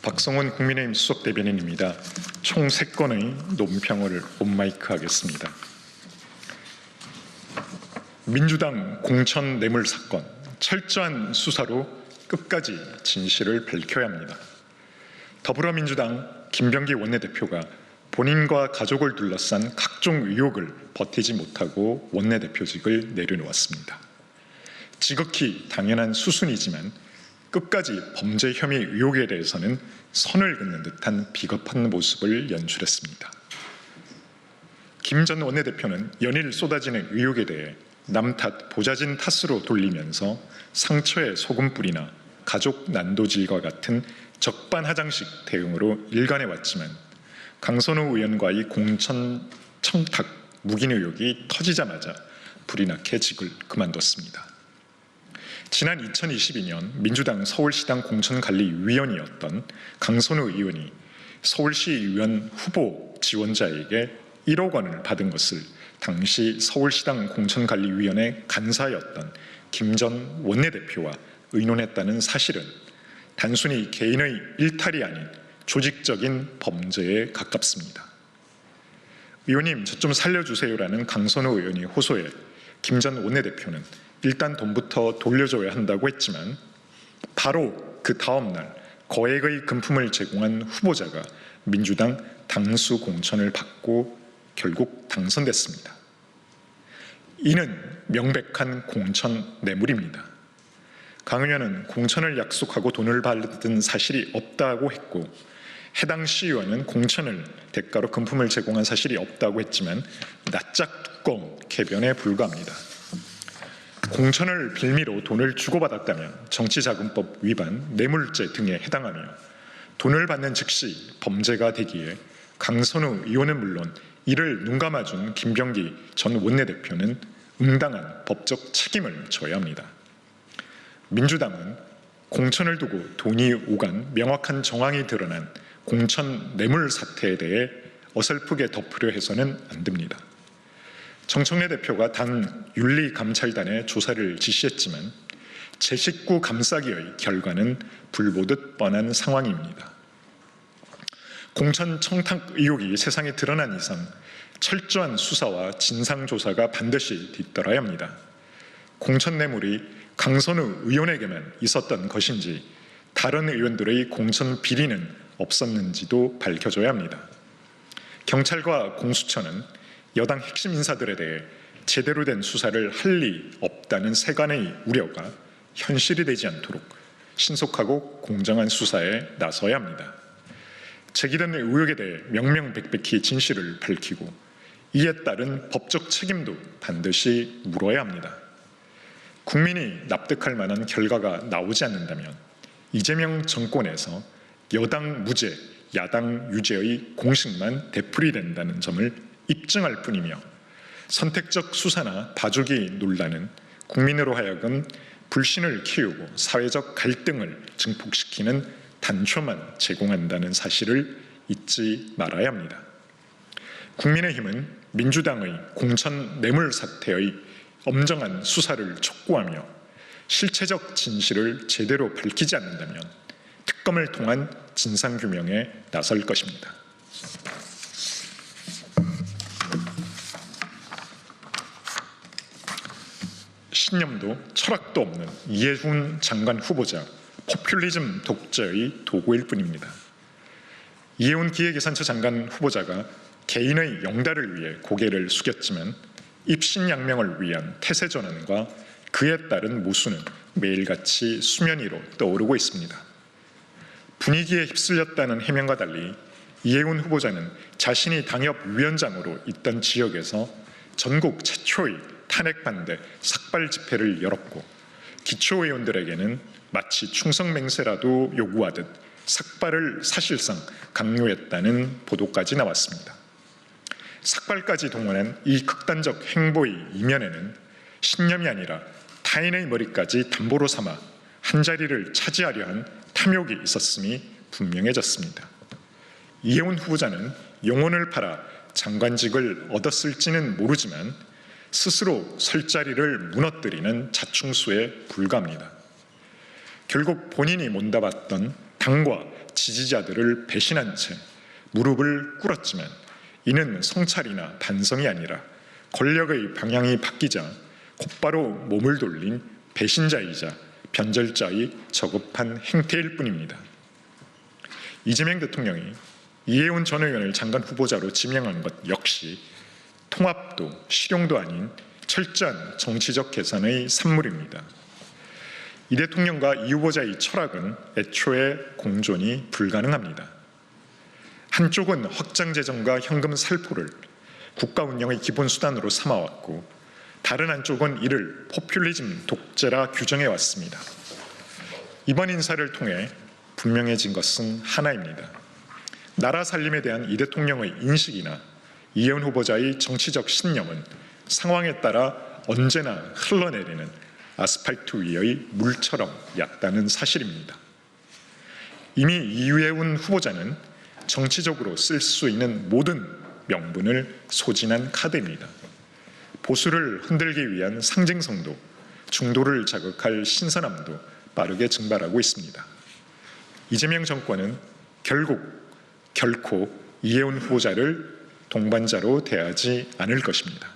박성원 국민의힘 수석대변인입니다. 총 3건의 논평을 온마이크 하겠습니다. 민주당 공천 뇌물 사건, 철저한 수사로 끝까지 진실을 밝혀야 합니다. 더불어민주당 김병기 원내대표가 본인과 가족을 둘러싼 각종 의혹을 버티지 못하고 원내대표직을 내려놓았습니다. 지극히 당연한 수순이지만 끝까지 범죄 혐의 의혹에 대해서는 선을 긋는 듯한 비겁한 모습을 연출했습니다. 김 전 원내대표는 연일 쏟아지는 의혹에 대해 남 탓, 보좌진 탓으로 돌리면서 상처에 소금 뿌리나 가족 난도질과 같은 적반하장식 대응으로 일관해왔지만 강선우 의원과의 공천 청탁 묵인 의혹이 터지자마자 불이 나게 직을 그만뒀습니다. 지난 2022년 민주당 서울시당 공천관리위원이었던 강선우 의원이 서울시의원 후보 지원자에게 1억 원을 받은 것을 당시 서울시당 공천관리위원회 간사였던 김 전 원내대표와 의논했다는 사실은 단순히 개인의 일탈이 아닌 조직적인 범죄에 가깝습니다. 의원님, 저 좀 살려주세요라는 강선우 의원이 호소해 김 전 원내대표는 일단 돈부터 돌려줘야 한다고 했지만 바로 그 다음 날 거액의 금품을 제공한 후보자가 민주당 당수 공천을 받고 결국 당선됐습니다. 이는 명백한 공천 뇌물입니다. 강 의원은 공천을 약속하고 돈을 받은 사실이 없다고 했고 해당 시의원은 공천을 대가로 금품을 제공한 사실이 없다고 했지만 낯짝 두꺼운 궤변에 불과합니다. 공천을 빌미로 돈을 주고받았다면 정치자금법 위반, 뇌물죄 등에 해당하며 돈을 받는 즉시 범죄가 되기에 강선우 의원은 물론 이를 눈감아준 김병기 전 원내대표는 응당한 법적 책임을 져야 합니다. 민주당은 공천을 두고 돈이 오간 명확한 정황이 드러난 공천 뇌물 사태에 대해 어설프게 덮으려 해서는 안 됩니다. 정청래 대표가 단 윤리감찰단에 조사를 지시했지만 제 식구 감싸기의 결과는 불보듯 뻔한 상황입니다. 공천 청탁 의혹이 세상에 드러난 이상 철저한 수사와 진상조사가 반드시 뒤따라야 합니다. 공천 뇌물이 강선우 의원에게만 있었던 것인지 다른 의원들의 공천 비리는 없었는지도 밝혀져야 합니다. 경찰과 공수처는 여당 핵심 인사들에 대해 제대로 된 수사를 할 리 없다는 세간의 우려가 현실이 되지 않도록 신속하고 공정한 수사에 나서야 합니다. 제기된 의혹에 대해 명명백백히 진실을 밝히고 이에 따른 법적 책임도 반드시 물어야 합니다. 국민이 납득할 만한 결과가 나오지 않는다면 이재명 정권에서 여당 무죄, 야당 유죄의 공식만 되풀이된다는 점을 입증할 뿐이며 선택적 수사나 봐주기 논란은 국민으로 하여금 불신을 키우고 사회적 갈등을 증폭시키는 단초만 제공한다는 사실을 잊지 말아야 합니다. 국민의힘은 민주당의 공천 뇌물 사태의 엄정한 수사를 촉구하며 실체적 진실을 제대로 밝히지 않는다면 특검을 통한 진상규명에 나설 것입니다. 신념도 철학도 없는 이해훈 장관 후보자, 포퓰리즘 독재의 도구일 뿐입니다. 이해훈 기획예산처 장관 후보자가 개인의 영달을 위해 고개를 숙였지만 입신양명을 위한 태세전환과 그에 따른 모순은 매일같이 수면 위로 떠오르고 있습니다. 분위기에 휩쓸렸다는 해명과 달리 이해훈 후보자는 자신이 당협위원장으로 있던 지역에서 전국 최초의 탄핵 반대 삭발 집회를 열었고 기초의원들에게는 마치 충성맹세라도 요구하듯 삭발을 사실상 강요했다는 보도까지 나왔습니다. 삭발까지 동원한 이 극단적 행보의 이면에는 신념이 아니라 타인의 머리까지 담보로 삼아 한자리를 차지하려 한 탐욕이 있었음이 분명해졌습니다. 이해훈 후보자는 영혼을 팔아 장관직을 얻었을지는 모르지만 스스로 설 자리를 무너뜨리는 자충수에 불과합니다. 결국 본인이 못다봤던 당과 지지자들을 배신한 채 무릎을 꿇었지만 이는 성찰이나 반성이 아니라 권력의 방향이 바뀌자 곧바로 몸을 돌린 배신자이자 변절자의 저급한 행태일 뿐입니다. 이재명 대통령이 이해운 전 의원을 장관 후보자로 지명한 것 역시 통합도 실용도 아닌 철저한 정치적 계산의 산물입니다. 이 대통령과 이 후보자의 철학은 애초에 공존이 불가능합니다. 한쪽은 확장 재정과 현금 살포를 국가 운영의 기본 수단으로 삼아왔고 다른 한쪽은 이를 포퓰리즘 독재라 규정해 왔습니다. 이번 인사를 통해 분명해진 것은 하나입니다. 나라 살림에 대한 이 대통령의 인식이나 이해운 후보자의 정치적 신념은 상황에 따라 언제나 흘러내리는 아스팔트 위의 물처럼 얕다는 사실입니다. 이미 이해운 후보자는 정치적으로 쓸 수 있는 모든 명분을 소진한 카드입니다. 보수를 흔들기 위한 상징성도 중도를 자극할 신선함도 빠르게 증발하고 있습니다. 이재명 정권은 결코 이해운 후보자를 동반자로 대하지 않을 것입니다.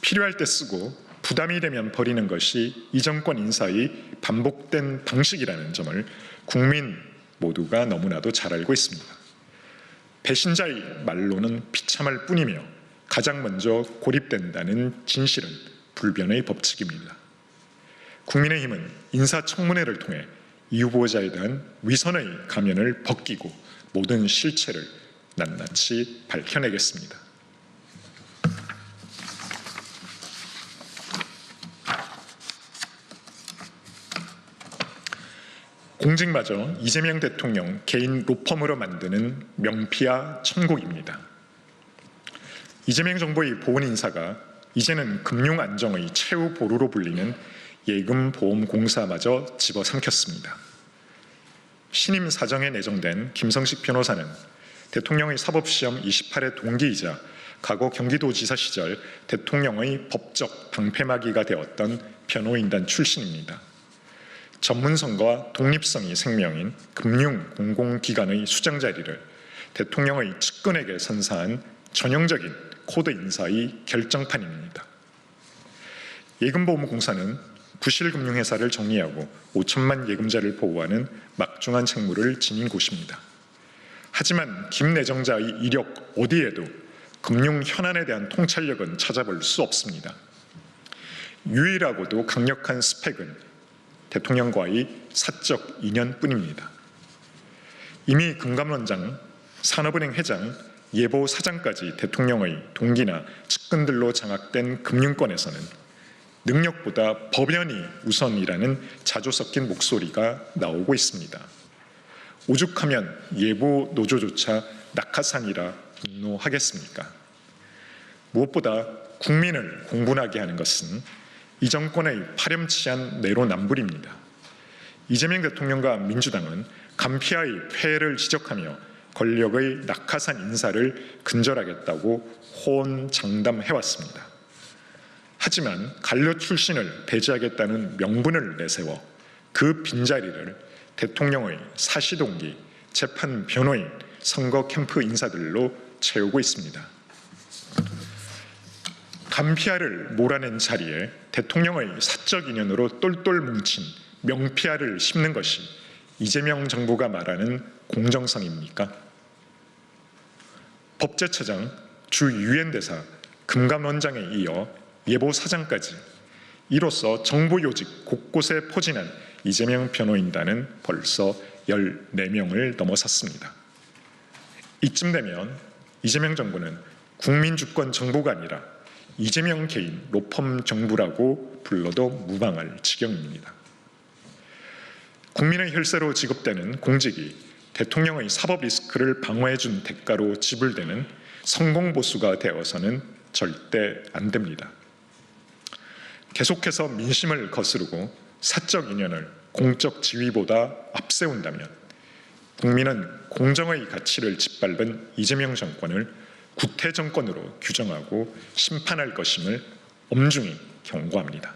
필요할 때 쓰고 부담이 되면 버리는 것이 이 정권 인사의 반복된 방식이라는 점을 국민 모두가 너무나도 잘 알고 있습니다. 배신자의 말로는 비참할 뿐이며 가장 먼저 고립된다는 진실은 불변의 법칙입니다. 국민의힘은 인사청문회를 통해 이 후보자에 대한 위선의 가면을 벗기고 모든 실체를 낱낱이 밝혀내겠습니다. 공직마저 이재명 대통령 개인 로펌으로 만드는 명피아 천국입니다. 이재명 정부의 보훈 인사가 이제는 금융안정의 최후 보루로 불리는 예금보험공사마저 집어삼켰습니다. 신임 사정에 내정된 김성식 변호사는 대통령의 사법시험 28회 동기이자 과거 경기도지사 시절 대통령의 법적 방패막이가 되었던 변호인단 출신입니다. 전문성과 독립성이 생명인 금융공공기관의 수장 자리를 대통령의 측근에게 선사한 전형적인 코드 인사의 결정판입니다. 예금보험공사는 부실금융회사를 정리하고 5천만 예금자를 보호하는 막중한 책무를 지닌 곳입니다. 하지만 김 내정자의 이력 어디에도 금융 현안에 대한 통찰력은 찾아볼 수 없습니다. 유일하고도 강력한 스펙은 대통령과의 사적 인연뿐입니다. 이미 금감원장, 산업은행 회장, 예보 사장까지 대통령의 동기나 측근들로 장악된 금융권에서는 능력보다 법연이 우선이라는 자주 섞인 목소리가 나오고 있습니다. 오죽하면 예보 노조조차 낙하산이라 분노하겠습니까? 무엇보다 국민을 공분하게 하는 것은 이 정권의 파렴치한 내로남불입니다. 이재명 대통령과 민주당은 간피아의 폐해를 지적하며 권력의 낙하산 인사를 근절하겠다고 호언장담해왔습니다. 하지만 관료 출신을 배제하겠다는 명분을 내세워 그 빈자리를 대통령의 사시동기, 재판 변호인, 선거 캠프 인사들로 채우고 있습니다. 간피아를 몰아낸 자리에 대통령의 사적 인연으로 똘똘 뭉친 명피아를 심는 것이 이재명 정부가 말하는 공정성입니까? 법제처장, 주 유엔 대사, 금감원장에 이어 예보사장까지 이로써 정부 요직 곳곳에 포진한 이재명 변호인단은 벌써 14명을 넘어섰습니다. 이쯤 되면 이재명 정부는 국민주권 정부가 아니라 이재명 개인 로펌 정부라고 불러도 무방할 지경입니다. 국민의 혈세로 지급되는 공직이 대통령의 사법 리스크를 방어해준 대가로 지불되는 성공보수가 되어서는 절대 안 됩니다. 계속해서 민심을 거스르고 사적 인연을 공적 지위보다 앞세운다면 국민은 공정의 가치를 짓밟은 이재명 정권을 구태 정권으로 규정하고 심판할 것임을 엄중히 경고합니다.